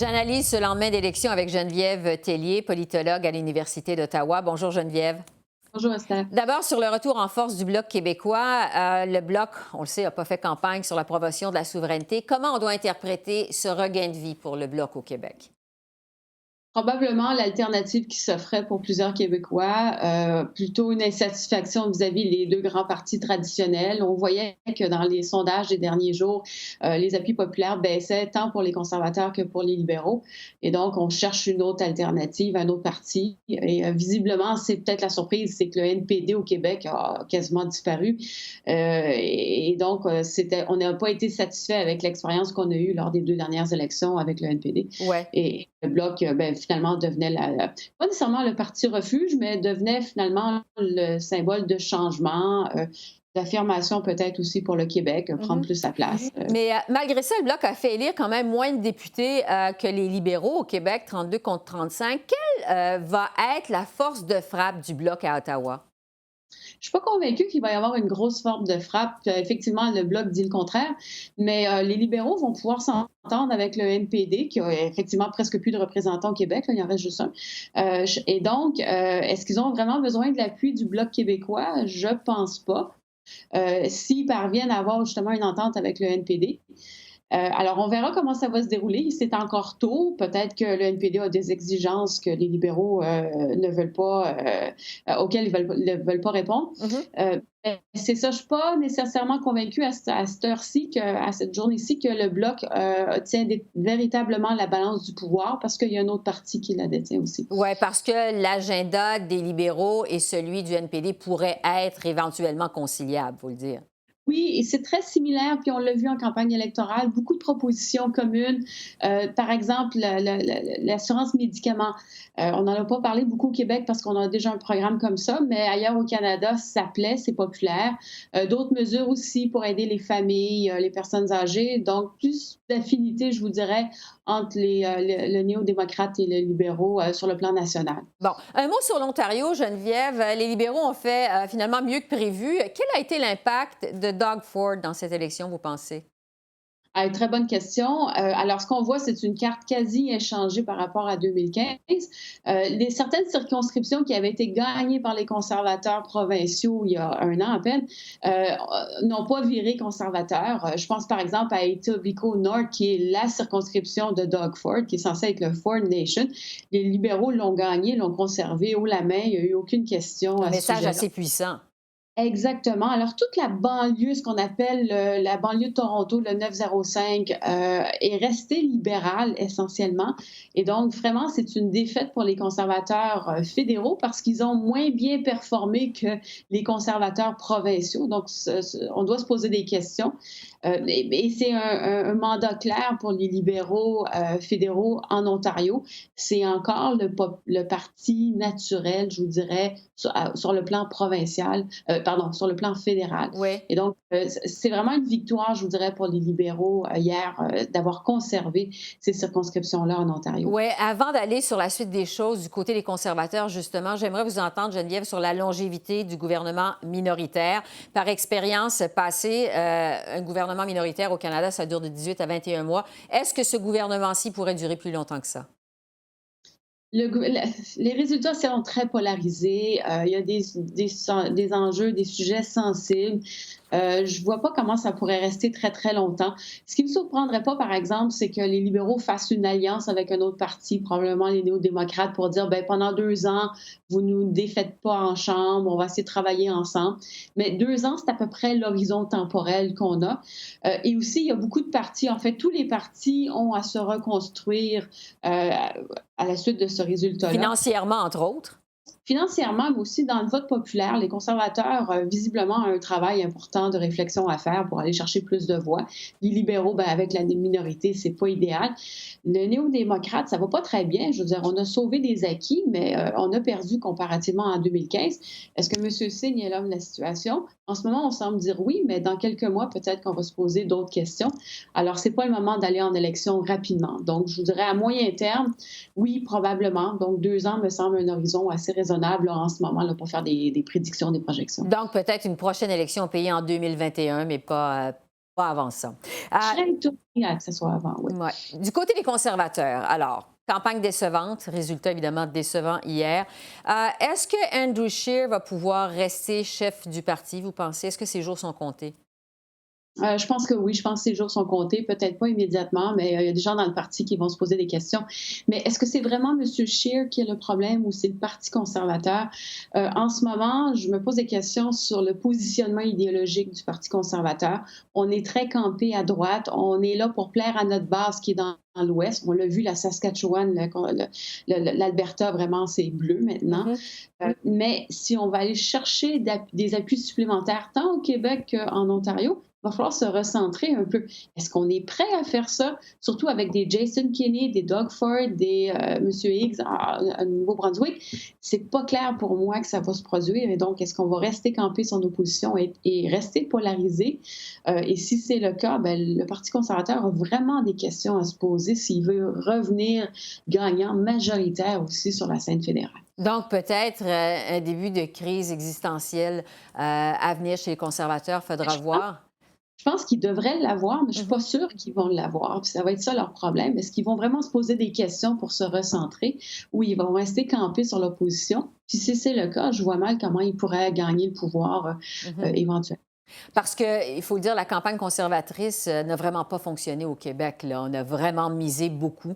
J'analyse ce lendemain d'élection avec Geneviève Tellier, politologue à l'Université d'Ottawa. Bonjour Geneviève. Bonjour Esther. D'abord, sur le retour en force du Bloc québécois, le Bloc, on le sait, n'a pas fait campagne sur la promotion de la souveraineté. Comment on doit interpréter ce regain de vie pour le Bloc au Québec? Probablement l'alternative qui s'offrait pour plusieurs Québécois, plutôt une insatisfaction vis-à-vis les deux grands partis traditionnels. On voyait que dans les sondages des derniers jours, les appuis populaires baissaient tant pour les conservateurs que pour les libéraux. Et donc, on cherche une autre alternative, un autre parti. Et visiblement, c'est peut-être la surprise, c'est que le NPD au Québec a quasiment disparu. Et donc, on n'a pas été satisfait avec l'expérience qu'on a eue lors des deux dernières élections avec le NPD. Ouais. Et le Bloc, finalement, devenait pas nécessairement le parti refuge, mais devenait finalement le symbole de changement, d'affirmation peut-être aussi pour le Québec, prendre plus sa place. Mais malgré ça, le Bloc a fait élire quand même moins de députés que les libéraux au Québec, 32 contre 35. Quelle va être la force de frappe du Bloc à Ottawa? Je suis pas convaincue qu'il va y avoir une grosse forme de frappe. Effectivement, le Bloc dit le contraire, mais les libéraux vont pouvoir s'entendre avec le NPD, qui a effectivement presque plus de représentants au Québec, là, il en reste juste un. Et donc, est-ce qu'ils ont vraiment besoin de l'appui du Bloc québécois? Je pense pas. S'ils parviennent à avoir justement une entente avec le NPD. Alors, on verra comment ça va se dérouler. C'est encore tôt. Peut-être que le NPD a des exigences que les libéraux ne veulent pas, auxquelles ils ne veulent pas répondre. Mais c'est ça. Je ne suis pas nécessairement convaincue à cette heure-ci, à cette journée-ci, que le Bloc tient véritablement la balance du pouvoir parce qu'il y a un autre parti qui la détient aussi. Oui, parce que l'agenda des libéraux et celui du NPD pourraient être éventuellement conciliables, il faut le dire. Oui, et c'est très similaire, puis on l'a vu en campagne électorale, beaucoup de propositions communes. Par exemple, l'assurance médicaments. On n'en a pas parlé beaucoup au Québec parce qu'on a déjà un programme comme ça, mais ailleurs au Canada, ça plaît, c'est populaire. D'autres mesures aussi pour aider les familles, les personnes âgées. Donc, plus d'affinité, je vous dirais, entre le néo-démocrate et les libéraux sur le plan national. Bon, un mot sur l'Ontario, Geneviève. Les libéraux ont fait finalement mieux que prévu. Quel a été l'impact de Doug Ford dans cette élection, vous pensez? Ah, une très bonne question. Alors, ce qu'on voit, c'est une carte quasi inchangée par rapport à 2015. Certaines circonscriptions qui avaient été gagnées par les conservateurs provinciaux il y a un an à peine n'ont pas viré conservateur. Je pense par exemple à Etobicoke North, qui est la circonscription de Doug Ford, qui est censée être le Ford Nation. Les libéraux l'ont gagné, l'ont conservé haut la main. Il n'y a eu aucune question Un à ce message sujet-là. assez puissant. Exactement. Alors, toute la banlieue, ce qu'on appelle la banlieue de Toronto, le 905, est restée libérale essentiellement. Et donc, vraiment, c'est une défaite pour les conservateurs fédéraux parce qu'ils ont moins bien performé que les conservateurs provinciaux. Donc, on doit se poser des questions. Et c'est un mandat clair pour les libéraux fédéraux en Ontario. C'est encore le parti naturel, je vous dirais, sur le plan provincial, sur le plan fédéral. Oui. Et donc, c'est vraiment une victoire, je vous dirais, pour les libéraux hier d'avoir conservé ces circonscriptions-là en Ontario. Oui, avant d'aller sur la suite des choses du côté des conservateurs, justement, j'aimerais vous entendre, Geneviève, sur la longévité du gouvernement minoritaire. Par expérience passée, un gouvernement minoritaire au Canada, ça dure de 18 à 21 mois. Est-ce que ce gouvernement-ci pourrait durer plus longtemps que ça? Les résultats sont très polarisés. Il y a des enjeux, des sujets sensibles. Je ne vois pas comment ça pourrait rester très, très longtemps. Ce qui ne me surprendrait pas, par exemple, c'est que les libéraux fassent une alliance avec un autre parti, probablement les néo-démocrates, pour dire, ben pendant 2 ans, vous ne nous défaites pas en chambre, on va essayer de travailler ensemble. Mais 2 ans, c'est à peu près l'horizon temporel qu'on a. Et aussi, il y a beaucoup de partis, en fait, tous les partis ont à se reconstruire à la suite de ce résultat-là. Financièrement, entre autres. Financièrement, mais aussi dans le vote populaire, les conservateurs, visiblement, ont un travail important de réflexion à faire pour aller chercher plus de voix. Les libéraux, ben, avec la minorité, c'est pas idéal. Le néo-démocrate, ça va pas très bien. Je veux dire, on a sauvé des acquis, mais on a perdu comparativement en 2015. Est-ce que M. Singh est l'homme de la situation? En ce moment, on semble dire oui, mais dans quelques mois, peut-être qu'on va se poser d'autres questions. Alors, c'est pas le moment d'aller en élection rapidement. Donc, je vous dirais à moyen terme, oui, probablement. Donc, 2 ans me semble un horizon assez raisonnable là, en ce moment là, pour faire des prédictions, des projections. Donc, peut-être une prochaine élection au pays en 2021, mais pas Pas avant ça. Je serais étonnée que ce soit avant, oui. Ouais. Du côté des conservateurs, alors, campagne décevante, résultat évidemment décevant hier. Est-ce que Andrew Scheer va pouvoir rester chef du parti, vous pensez? Est-ce que ses jours sont comptés? Je pense que oui, je pense que ces jours sont comptés, peut-être pas immédiatement, mais il y a des gens dans le parti qui vont se poser des questions. Mais est-ce que c'est vraiment M. Scheer qui est le problème ou c'est le Parti conservateur? En ce moment, je me pose des questions sur le positionnement idéologique du Parti conservateur. On est très campé à droite, on est là pour plaire à notre base qui est dans l'Ouest. On l'a vu, la Saskatchewan, l'Alberta, vraiment, c'est bleu maintenant. Mhm. Mais si on va aller chercher des appuis supplémentaires, tant au Québec qu'en Ontario, il va falloir se recentrer un peu. Est-ce qu'on est prêt à faire ça, surtout avec des Jason Kenney, des Doug Ford, des M. Higgs à Nouveau-Brunswick? C'est pas clair pour moi que ça va se produire. Et donc, est-ce qu'on va rester campé sur nos positions et rester polarisé? Et si c'est le cas, ben, le Parti conservateur a vraiment des questions à se poser s'il veut revenir gagnant majoritaire aussi sur la scène fédérale. Donc, peut-être un début de crise existentielle à venir chez les conservateurs, faudra voir. Je pense qu'ils devraient l'avoir, mais je ne suis pas Mhm. sûre qu'ils vont l'avoir. Puis ça va être ça leur problème. Est-ce qu'ils vont vraiment se poser des questions pour se recentrer ou ils vont rester campés sur leur position? Puis si c'est le cas, je vois mal comment ils pourraient gagner le pouvoir Mhm. éventuellement. Parce qu'il faut le dire, la campagne conservatrice n'a vraiment pas fonctionné au Québec. Là. On a vraiment misé beaucoup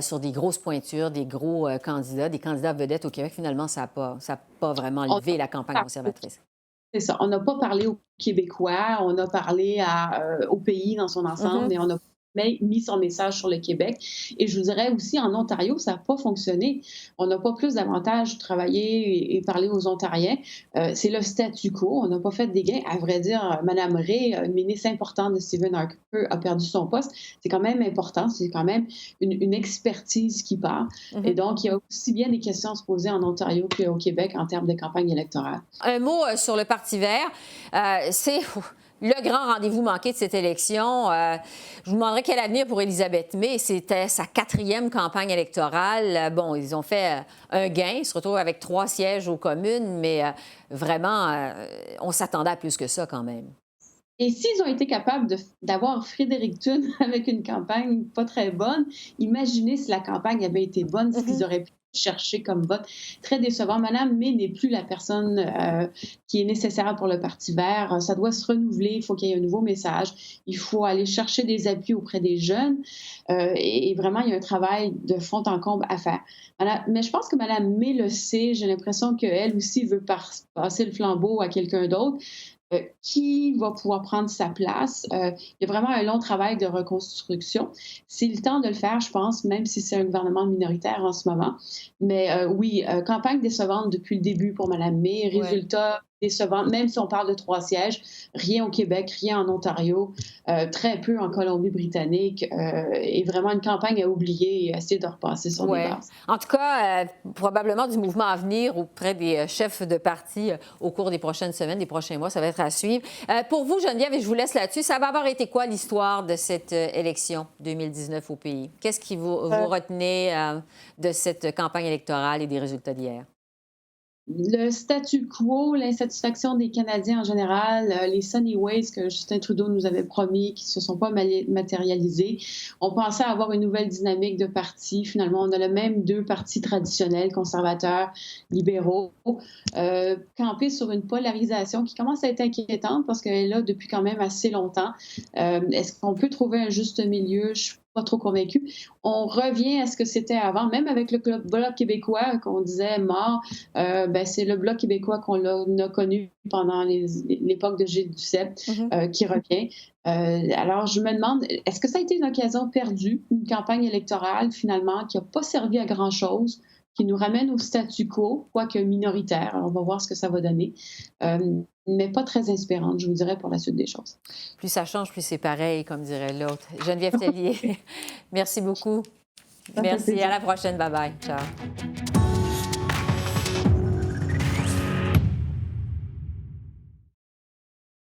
sur des grosses pointures, des gros candidats, des candidats vedettes au Québec. Finalement, ça n'a pas vraiment On levé la campagne conservatrice. C'est ça. On n'a pas parlé aux Québécois, on a parlé au pays dans son ensemble, Mhm. mais on n'a pas mis son message sur le Québec. Et je vous dirais aussi, en Ontario, ça n'a pas fonctionné. On n'a pas plus d'avantage de travailler et parler aux Ontariens. C'est le statu quo. On n'a pas fait des gains. À vrai dire, Mme Ray, une ministre importante de Stephen Harper, a perdu son poste. C'est quand même important. C'est quand même une expertise qui part. Et Mhm. donc, il y a aussi bien des questions à se poser en Ontario qu'au Québec en termes de campagne électorale. Un mot sur le Parti vert. C'est le grand rendez-vous manqué de cette élection. Je vous demanderais quel avenir pour Elisabeth May. C'était sa 4e campagne électorale. Bon, ils ont fait un gain. Ils se retrouvent avec 3 sièges aux communes, mais vraiment, on s'attendait à plus que ça quand même. Et s'ils ont été capables d'avoir Frédéric Thune avec une campagne pas très bonne, imaginez si la campagne avait été bonne, ce qu'ils Mhm. auraient pu chercher comme vote. Très décevant. Madame May n'est plus la personne qui est nécessaire pour le Parti vert. Ça doit se renouveler. Il faut qu'il y ait un nouveau message. Il faut aller chercher des appuis auprès des jeunes. Et vraiment, il y a un travail de fond en comble à faire. Mais je pense que Madame May le sait. J'ai l'impression qu'elle aussi veut passer le flambeau à quelqu'un d'autre. Qui va pouvoir prendre sa place. Il y a vraiment un long travail de reconstruction. C'est le temps de le faire, je pense, même si c'est un gouvernement minoritaire en ce moment. Mais oui, campagne décevante depuis le début pour Mme May. Ouais. Résultat décevant, même si on parle de 3 sièges. Rien au Québec, rien en Ontario, très peu en Colombie-Britannique. Et vraiment une campagne à oublier et à essayer de repasser sur des Ouais. bases. En tout cas, probablement du mouvement à venir auprès des chefs de parti au cours des prochaines semaines, des prochains mois. Ça va être à suivre. Pour vous, Geneviève, et je vous laisse là-dessus, ça va avoir été quoi l'histoire de cette élection 2019 au pays? Qu'est-ce qui vous retenez de cette campagne électorale et des résultats d'hier? Le statu quo, l'insatisfaction des Canadiens en général, les Sunny Ways que Justin Trudeau nous avait promis, qui ne se sont pas matérialisés. On pensait avoir une nouvelle dynamique de parti. Finalement, on a le même 2 partis traditionnels, conservateurs, libéraux, campés sur une polarisation qui commence à être inquiétante parce qu'elle est là depuis quand même assez longtemps. Est-ce qu'on peut trouver un juste milieu? Je suis pas trop convaincue. On revient à ce que c'était avant, même avec le Bloc québécois qu'on disait mort. Ben, c'est le Bloc québécois qu'on a connu pendant l'époque de Gilles Duceppe qui revient. Alors, je me demande, est-ce que ça a été une occasion perdue, une campagne électorale finalement qui n'a pas servi à grand-chose, qui nous ramène au statu quo, quoique minoritaire. Alors, on va voir ce que ça va donner, mais pas très inspirante, je vous dirais, pour la suite des choses. Plus ça change, plus c'est pareil, comme dirait l'autre. Geneviève Tellier, merci beaucoup. Ça fait Merci. plaisir. À la prochaine. Bye-bye. Ciao.